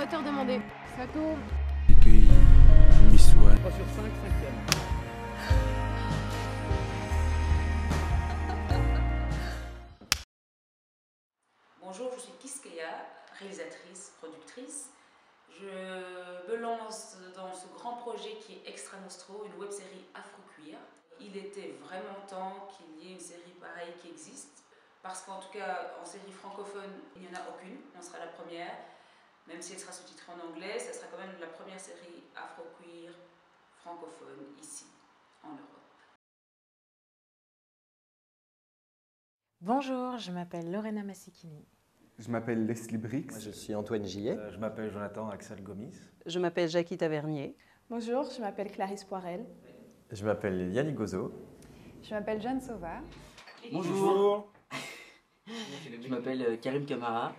spectateurs demandés. Ça tourne. Accueil Missoua. 3 sur 5, 5e. Bonjour, je suis Kiskeya, réalisatrice, productrice. Je me lance dans ce grand projet qui est Extra Nostro, une web-série afro-queer. Il était vraiment temps qu'il y ait une série pareille qui existe, parce qu'en tout cas, en série francophone, il n'y en a aucune, on sera la première. Même si elle sera sous-titrée en anglais, ça sera quand même la première série afro-queer francophone ici, en Europe. Bonjour, je m'appelle Lorena Massikini. Je m'appelle Leslie Brix. Moi, je suis Antoine Gillet. Je m'appelle Jonathan Axel Gomis. Je m'appelle Jackie Tavernier. Bonjour, je m'appelle Clarisse Poirel. Je m'appelle Yannick Gozo. Je m'appelle Jeanne Sauvard. Bonjour. Je m'appelle Karim Kamara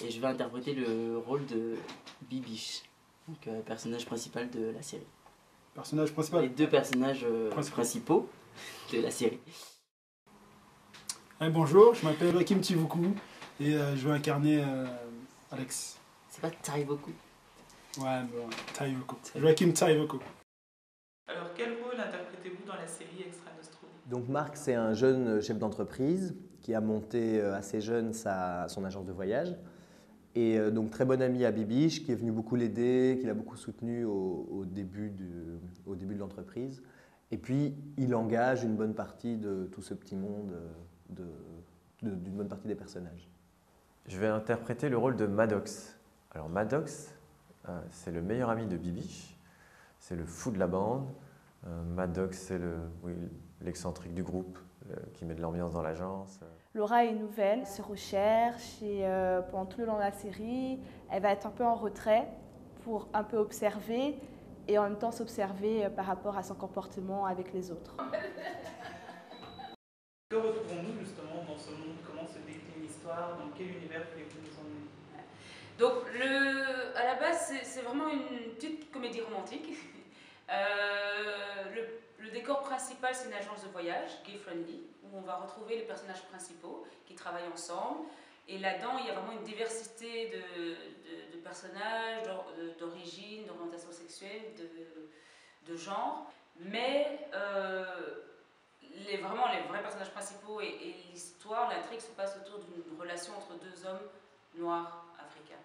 et je vais interpréter le rôle de Bibiche, donc personnage principal de la série. Personnage principal. Les deux personnages principaux de la série. Bonjour, je m'appelle Hakim Tivoukou et je vais incarner Alex. C'est pas Taivoku? Ouais, bon, Taivoku. Joachim Taivoku. Alors, quel rôle interprétez-vous dans la série Extra Nostro? Donc Marc, c'est un jeune chef d'entreprise qui a monté assez jeune son agence de voyage. Et donc très bon ami à Bibiche, qui est venu beaucoup l'aider, qui l'a beaucoup soutenu au début de l'entreprise. Et puis, il engage une bonne partie de tout ce petit monde, d'une bonne partie des personnages. Je vais interpréter le rôle de Maddox. Alors Maddox, c'est le meilleur ami de Bibiche, c'est le fou de la bande. Maddox, c'est l'excentrique du groupe, qui met de l'ambiance dans l'agence. Laura est nouvelle, elle se recherche et pendant tout le long de la série, elle va être un peu en retrait pour un peu observer et en même temps s'observer par rapport à son comportement avec les autres. Que retrouvons-nous justement dans ce monde? Comment se décline l'histoire? Dans quel univers voulez-vous nous emmener? Donc, à la base, c'est vraiment une petite comédie romantique. Le décor principal, c'est une agence de voyage, Gay Friendly, où on va retrouver les personnages principaux qui travaillent ensemble. Et là-dedans, il y a vraiment une diversité de personnages, d'origine, d'orientation sexuelle, de genre. Mais les vrais personnages principaux et l'histoire, l'intrigue se passe autour d'une relation entre deux hommes noirs africains.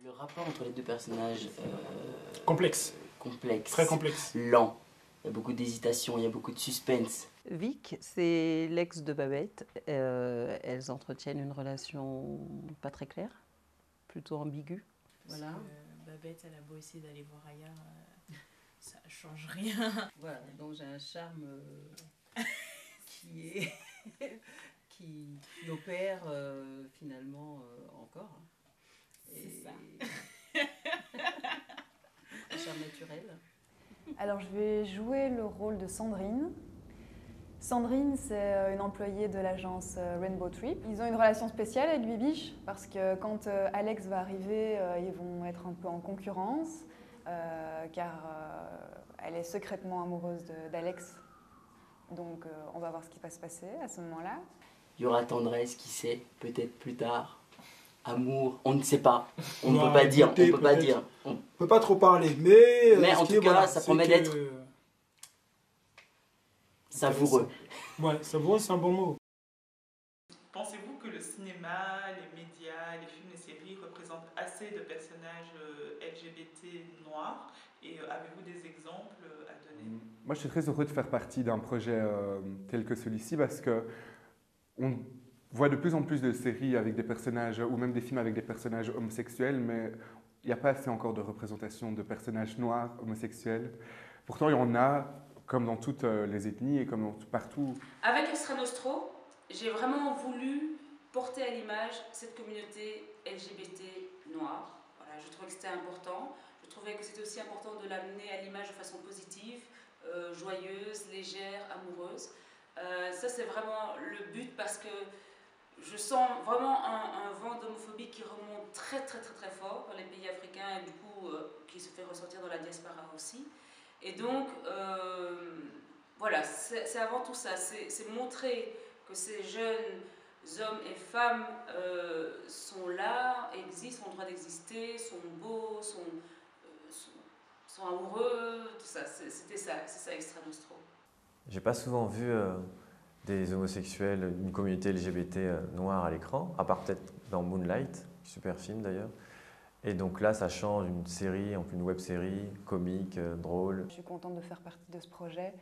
Le rapport entre les deux personnages... Complexe. Très complexe. Lent. Il y a beaucoup d'hésitation, il y a beaucoup de suspense. Vic, c'est l'ex de Babette. Elles entretiennent une relation pas très claire, plutôt ambiguë. Voilà. Babette, elle a beau essayer d'aller voir ailleurs, ça ne change rien. Voilà, donc j'ai un charme qui opère finalement encore. C'est ça. Un charme naturel. Alors je vais jouer le rôle de Sandrine. Sandrine, c'est une employée de l'agence Rainbow Trip. Ils ont une relation spéciale avec Bibiche parce que quand Alex va arriver, ils vont être un peu en concurrence car elle est secrètement amoureuse d'Alex. Donc on va voir ce qui va se passer à ce moment-là. Il y aura tendresse, qui sait, peut-être plus tard. Amour, on ne sait pas. On ne peut pas dire. On peut pas dire. On peut pas trop parler, mais en tout cas, ça promet d'être savoureux. Ouais, savoureux, c'est un bon mot. Pensez-vous que le cinéma, les médias, les films, les séries représentent assez de personnages LGBT noirs? Et avez-vous des exemples à donner? Moi, je suis très heureux de faire partie d'un projet tel que celui-ci parce que on voit de plus en plus de séries avec des personnages, ou même des films avec des personnages homosexuels, mais il n'y a pas assez encore de représentation de personnages noirs homosexuels. Pourtant, il y en a, comme dans toutes les ethnies et comme partout. Avec Extra Nostro, j'ai vraiment voulu porter à l'image cette communauté LGBT noire. Voilà, je trouvais que c'était important. Je trouvais que c'était aussi important de l'amener à l'image de façon positive, joyeuse, légère, amoureuse. Ça, c'est vraiment le but parce que je sens vraiment un vent d'homophobie qui remonte très fort dans les pays africains et du coup qui se fait ressentir dans la diaspora aussi. Et donc, voilà, c'est avant tout ça, c'est montrer que ces jeunes hommes et femmes sont là, existent. existent, ont le droit d'exister, sont beaux, sont amoureux, tout ça. C'est ça Extra Nostro. J'ai pas souvent vu des homosexuels, une communauté LGBT noire à l'écran, à part peut-être dans Moonlight, super film d'ailleurs. Et donc là, ça change, une série, en plus une web-série, comique, drôle. Je suis contente de faire partie de ce projet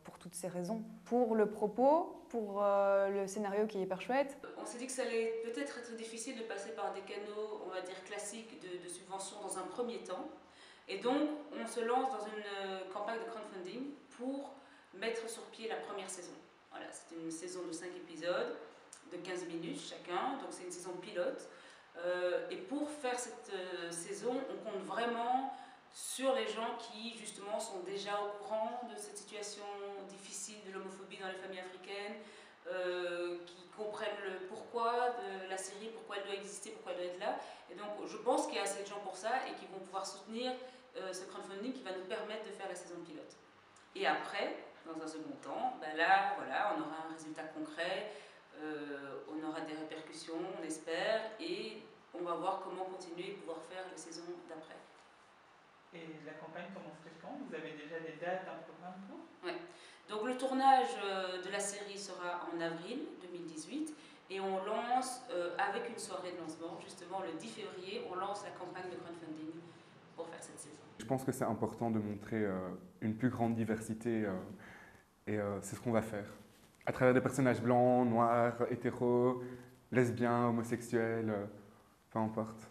pour toutes ces raisons. Pour le propos, pour le scénario qui est hyper chouette. On s'est dit que ça allait peut-être être difficile de passer par des canaux, on va dire, classiques de subvention dans un premier temps. Et donc, on se lance dans une campagne de crowdfunding pour mettre sur pied la première saison. Voilà, c'est une saison de 5 épisodes, de 15 minutes chacun, donc c'est une saison pilote. Et pour faire cette saison, on compte vraiment sur les gens qui justement sont déjà au courant de cette situation difficile de l'homophobie dans les familles africaines, qui comprennent le pourquoi de la série, pourquoi elle doit exister, pourquoi elle doit être là. Et donc je pense qu'il y a assez de gens pour ça et qui vont pouvoir soutenir ce crowdfunding qui va nous permettre de faire la saison pilote. Et après, dans un second temps, ben là, voilà, on aura un résultat concret, on aura des répercussions, on espère, et on va voir comment continuer et pouvoir faire la saison d'après. Et la campagne commencerait quand? Vous avez déjà des dates, un programme pour? Oui. Donc le tournage de la série sera en avril 2018 et on lance, avec une soirée de lancement, justement le 10 février, on lance la campagne de crowdfunding pour faire cette saison. Je pense que c'est important de montrer une plus grande diversité et c'est ce qu'on va faire. À travers des personnages blancs, noirs, hétéros, lesbiens, homosexuels, peu importe.